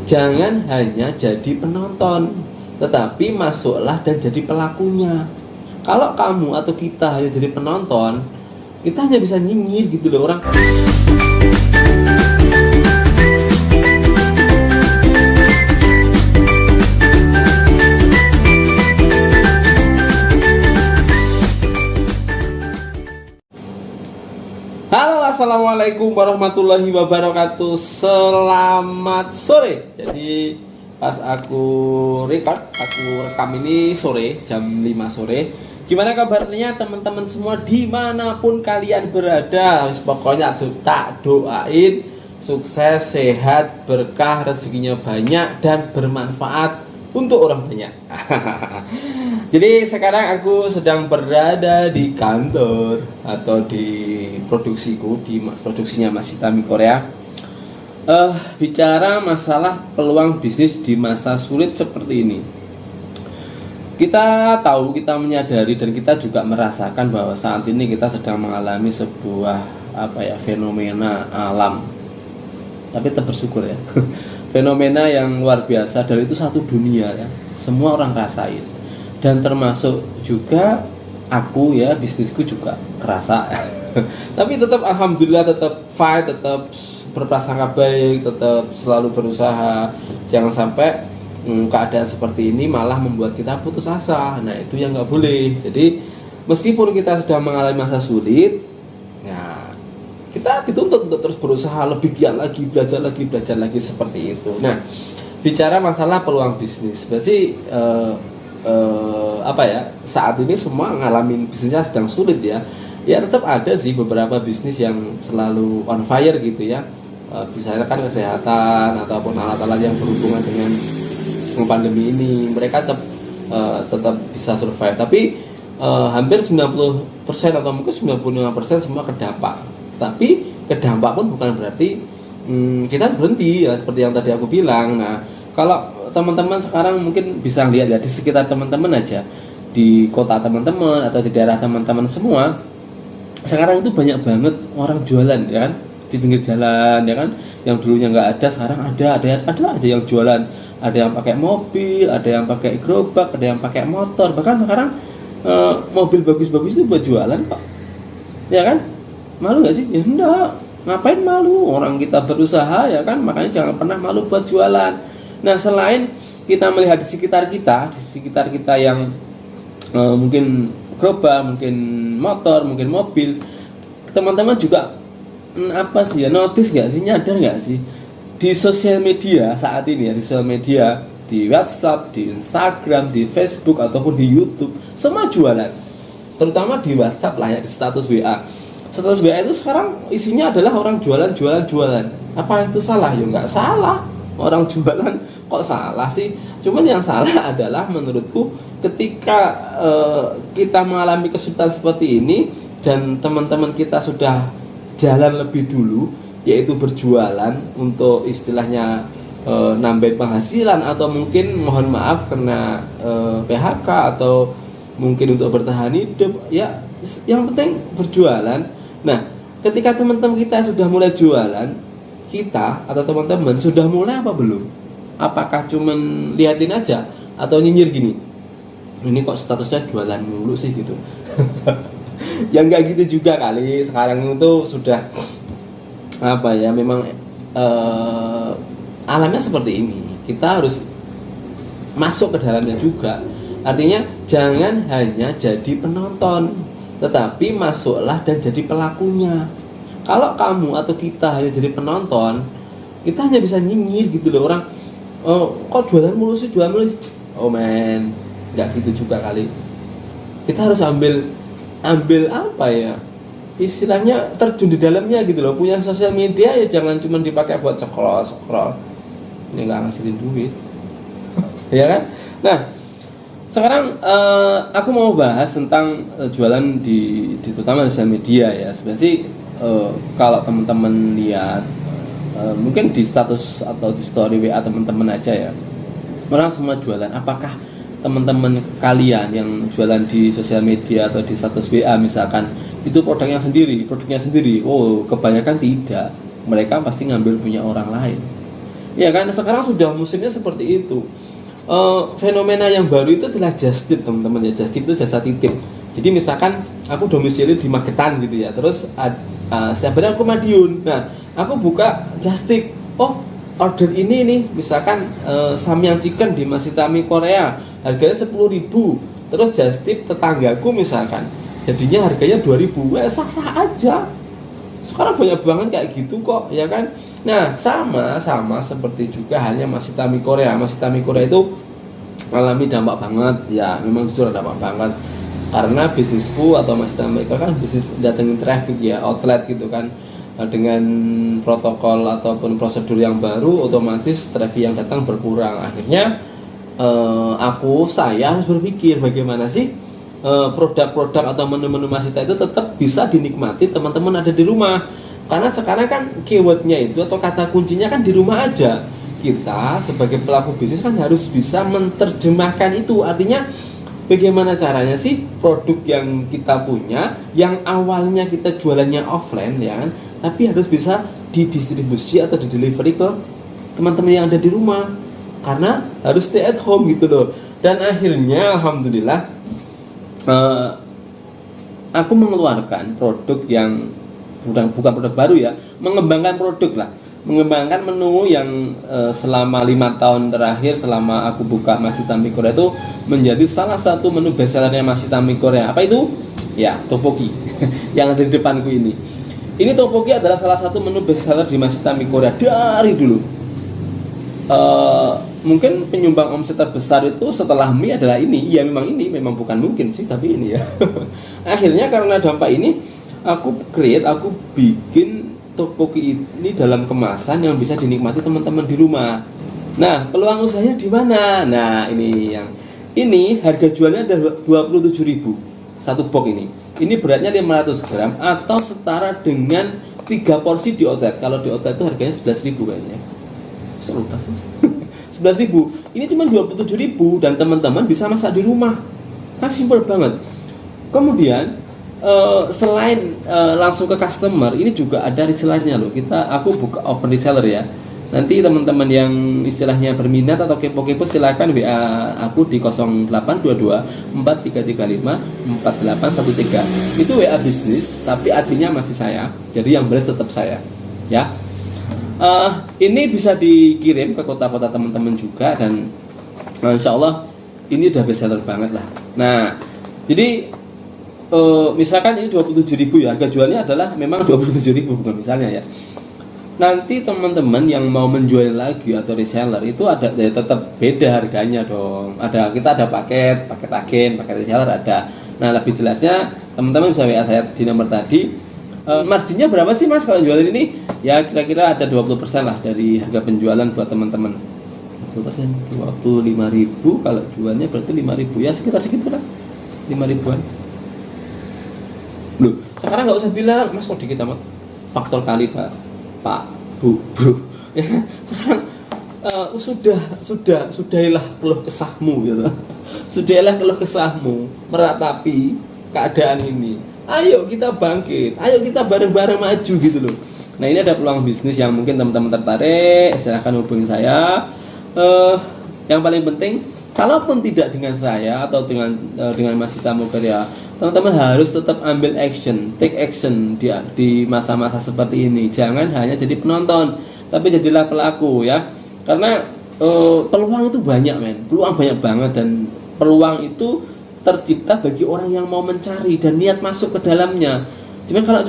jangan hanya jadi penonton, tetapi masuklah dan jadi pelakunya. Kalau kamu atau kita hanya jadi penonton, kita hanya bisa nyinyir gitu loh orang. Halo, assalamualaikum warahmatullahi wabarakatuh. Selamat sore. Jadi pas aku rekam ini sore, jam 5 sore. Gimana kabarnya teman-teman semua dimanapun kalian berada? Pokoknya tak doain sukses, sehat, berkah, rezekinya banyak dan bermanfaat untuk orang banyak. Jadi sekarang aku sedang berada di kantor atau di produksiku, di produksinya Mas Hitami Korea. Bicara masalah peluang bisnis di masa sulit seperti ini. Kita tahu, kita menyadari dan kita juga merasakan bahwa saat ini kita sedang mengalami sebuah fenomena alam. Tapi tetap bersyukur ya. Fenomena yang luar biasa dan itu satu dunia ya. Semua orang rasain. Dan termasuk juga aku ya, bisnisku juga kerasa. Tapi tetap alhamdulillah, tetap fight, tetap berprasangka baik, tetap selalu berusaha. Jangan sampai keadaan seperti ini malah membuat kita putus asa. Nah itu yang nggak boleh. Jadi meskipun kita sedang mengalami masa sulit, ya kita dituntut untuk terus berusaha lebih giat lagi, belajar lagi seperti itu. Nah bicara masalah peluang bisnis, berarti saat ini semua ngalamin bisnisnya sedang sulit ya. Ya tetap ada sih beberapa bisnis yang selalu on fire gitu ya. Misalnya kan kesehatan ataupun alat-alat yang berhubungan dengan pandemi ini, mereka tetap bisa survive. Tapi hampir 90% atau mungkin 95% semua terdampak. Tapi terdampak pun bukan berarti kita berhenti ya, seperti yang tadi aku bilang. Nah kalau teman-teman sekarang mungkin bisa lihat ya di sekitar teman-teman aja, di kota teman-teman atau di daerah teman-teman semua, sekarang itu banyak banget orang jualan ya kan, di pinggir jalan ya kan, yang dulunya nggak ada sekarang ada aja yang jualan. Ada yang pakai mobil, ada yang pakai gerobak, ada yang pakai motor, bahkan sekarang mobil bagus-bagus itu buat jualan pak, ya kan? Malu nggak sih? Ya enggak, ngapain malu, orang kita berusaha ya kan, makanya jangan pernah malu buat jualan. Nah selain kita melihat di sekitar kita yang mungkin gerobak, mungkin motor, mungkin mobil, teman-teman juga notice nggak sih, nyadar nggak sih di sosial media saat ini ya, di sosial media, di WhatsApp, di Instagram, di Facebook ataupun di YouTube, semua jualan. Terutama di WhatsApp lah ya, di status WA. Status WA itu sekarang isinya adalah orang jualan. Apa itu salah? Ya nggak salah. Orang jualan kok salah sih? Cuman yang salah adalah menurutku ketika kita mengalami kesulitan seperti ini dan teman-teman kita sudah jalan lebih dulu, yaitu berjualan untuk istilahnya nambah penghasilan atau mungkin mohon maaf kena PHK atau mungkin untuk bertahan hidup ya, yang penting berjualan. Nah ketika teman-teman kita sudah mulai jualan, kita atau teman-teman sudah mulai apa belum? Apakah cuman liatin aja atau nyinyir gini, ini kok statusnya jualan mulu sih gitu. Ya nggak gitu juga kali. Sekarang itu sudah memang alamnya seperti ini. Kita harus masuk ke dalamnya juga. Artinya jangan hanya jadi penonton, tetapi masuklah dan jadi pelakunya. Kalau kamu atau kita hanya jadi penonton, kita hanya bisa nyinyir gitu loh orang. Kok jualan mulu sih, jualan mulu. Oh man, nggak gitu juga kali. Kita harus ambil istilahnya terjun di dalamnya gitu loh. Punya sosial media ya jangan cuma dipakai buat scroll. Ini nggak ngasilin duit. Ya kan? Nah, sekarang aku mau bahas tentang jualan di terutama di sosial media ya. Sebenarnya kalau teman-teman lihat mungkin di status atau di story WA teman-teman aja ya, orang semua jualan. Apakah teman-teman kalian yang jualan di sosial media atau di status WA misalkan itu produknya sendiri? Oh, kebanyakan tidak. Mereka pasti ngambil punya orang lain. Ya kan, sekarang sudah musimnya seperti itu. Fenomena yang baru itu adalah just tip, teman-teman ya. Just tip itu jasa titip. Jadi misalkan aku domisili di Magetan gitu ya, terus setiap hari aku Madiun. Nah, aku buka just tip. Oh, order ini nih, misalkan Samyang Chicken di Masitami Korea, harganya 10.000. Terus just tip tetanggaku misalkan, jadinya harganya 2.000. Sah-sah aja. Sekarang banyak banget kayak gitu kok, ya kan? Nah, sama seperti juga halnya Masitami Korea. Masitami Korea itu alami dampak banget, ya memang jujur dampak banget. Karena bisnisku atau Masitami Korea kan bisnis datengin traffic ya, outlet gitu kan. Dengan protokol ataupun prosedur yang baru, otomatis traffic yang datang berkurang. Akhirnya saya harus berpikir bagaimana sih produk-produk atau menu-menu Masita itu tetap bisa dinikmati teman-teman ada di rumah. Karena sekarang kan keywordnya itu atau kata kuncinya kan di rumah aja. Kita sebagai pelaku bisnis kan harus bisa menerjemahkan itu. Artinya bagaimana caranya sih produk yang kita punya, yang awalnya kita jualannya offline ya kan, tapi harus bisa didistribusi atau didelivery ke teman-teman yang ada di rumah. Karena harus stay at home gitu loh. Dan akhirnya alhamdulillah aku mengeluarkan produk yang bukan produk baru ya, mengembangkan produk lah, mengembangkan menu yang selama 5 tahun terakhir selama aku buka Masitami Korea itu menjadi salah satu menu bestsellernya Masitami Korea. Apa itu? Ya, tteokbokki yang ada di depanku ini. Ini tteokbokki adalah salah satu menu bestseller di Masitami Korea dari dulu. Mungkin penyumbang omset terbesar itu setelah mie adalah ini. Ya memang ini, memang bukan mungkin sih, tapi ini ya. Akhirnya karena dampak ini aku bikin tteokbokki ini dalam kemasan yang bisa dinikmati teman-teman di rumah. Nah, peluang usahanya di mana? Nah, ini harga jualnya ada 27.000 satu box ini. Ini beratnya 500 gram atau setara dengan 3 porsi di outlet. Kalau di outlet itu harganya 11.000 kayaknya. Saya lupa sih. 11.000. Ini cuma 27.000 dan teman-teman bisa masak di rumah. Kan simpel banget. Kemudian selain langsung ke customer, ini juga ada resellernya loh. Aku buka open reseller ya. Nanti teman-teman yang istilahnya berminat atau kepo-kepo silakan WA aku di 0822 4335 4813. Itu WA bisnis, tapi adminnya masih saya. Jadi yang balas tetap saya. Ya. Ini bisa dikirim ke kota-kota teman-teman juga dan insya Allah ini udah bestseller banget lah. Nah, jadi misalkan ini 27.000 ya, harga jualnya adalah memang 27.000 bukan misalnya ya. Nanti teman-teman yang mau menjual lagi atau reseller itu ada ya, tetap beda harganya dong. Kita ada paket agen, paket reseller ada. Nah, lebih jelasnya teman-teman bisa WA saya di nomor tadi. Marginnya berapa sih Mas kalau jualin ini? Ya kira-kira ada 20% lah dari harga penjualan buat teman-teman. 20%, 25.000 kalau jualnya berarti 5.000 ya sekitar segitu lah. 5.000-an. Loh, sekarang nggak usah bilang Mas kok dikit amat. Faktor kali Pak, Bu. Ya, sekarang sudahilah keluh kesahmu gitu. Sudahilah keluh kesahmu meratapi keadaan ini. Ayo kita bangkit, ayo kita bareng-bareng maju gitu loh. Nah, ini ada peluang bisnis yang mungkin teman-teman tertarik, silahkan hubungi saya. Yang paling penting, kalaupun tidak dengan saya atau dengan Masitami Korea, teman-teman harus tetap ambil action, take action di masa-masa seperti ini. Jangan hanya jadi penonton, tapi jadilah pelaku ya. Karena peluang itu banyak peluang banyak banget dan peluang itu tercipta bagi orang yang mau mencari dan niat masuk ke dalamnya. Cuman kalau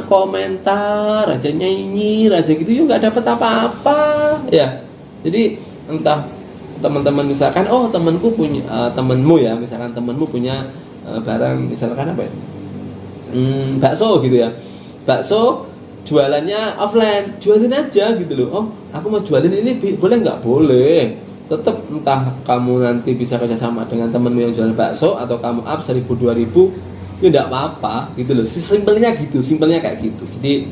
komentar aja, nyinyir aja gitu ya nggak dapat apa-apa ya. Jadi entah teman-teman misalkan temanku punya temenmu ya, misalkan temenmu punya barang misalkan apa ya, bakso gitu ya, bakso jualannya offline, jualin aja gitu loh. Aku mau jualin ini boleh nggak? Boleh. Tetap entah kamu nanti bisa kerjasama dengan temenmu yang jual bakso atau kamu up 1.000-2.000 ya enggak apa-apa gitu loh. Simpelnya kayak gitu. Jadi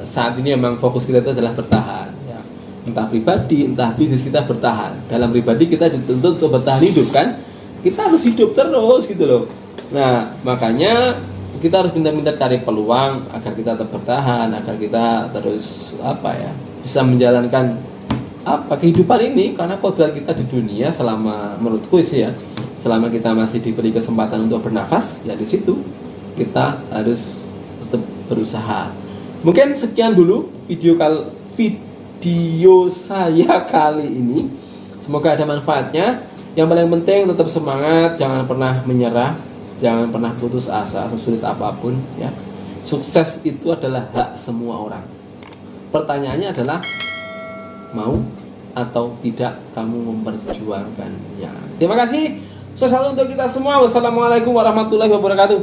saat ini memang fokus kita itu adalah bertahan ya. Entah pribadi, entah bisnis kita bertahan. Dalam pribadi kita dituntut untuk bertahan hidup kan. Kita harus hidup terus gitu loh. Nah, makanya kita harus pintar-pintar cari peluang agar kita tetap bertahan, agar kita terus bisa menjalankan kehidupan ini, karena kodrat kita di dunia selama, menurutku sih ya, selama kita masih diberi kesempatan untuk bernafas, ya di situ kita harus tetap berusaha. Mungkin sekian dulu video saya kali ini. Semoga ada manfaatnya. Yang paling penting tetap semangat, jangan pernah menyerah, jangan pernah putus asa sesulit apapun ya. Sukses itu adalah hak semua orang. Pertanyaannya adalah mau atau tidak kamu memperjuangkannya. Terima kasih. Sukses selalu untuk kita semua. Wassalamualaikum warahmatullahi wabarakatuh.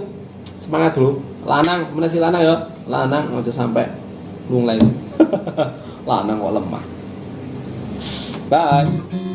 Semangat bro. Lanang, mana si lanang ya? Lanang aja sampai lunglai. Lanang kok lemah. Bye.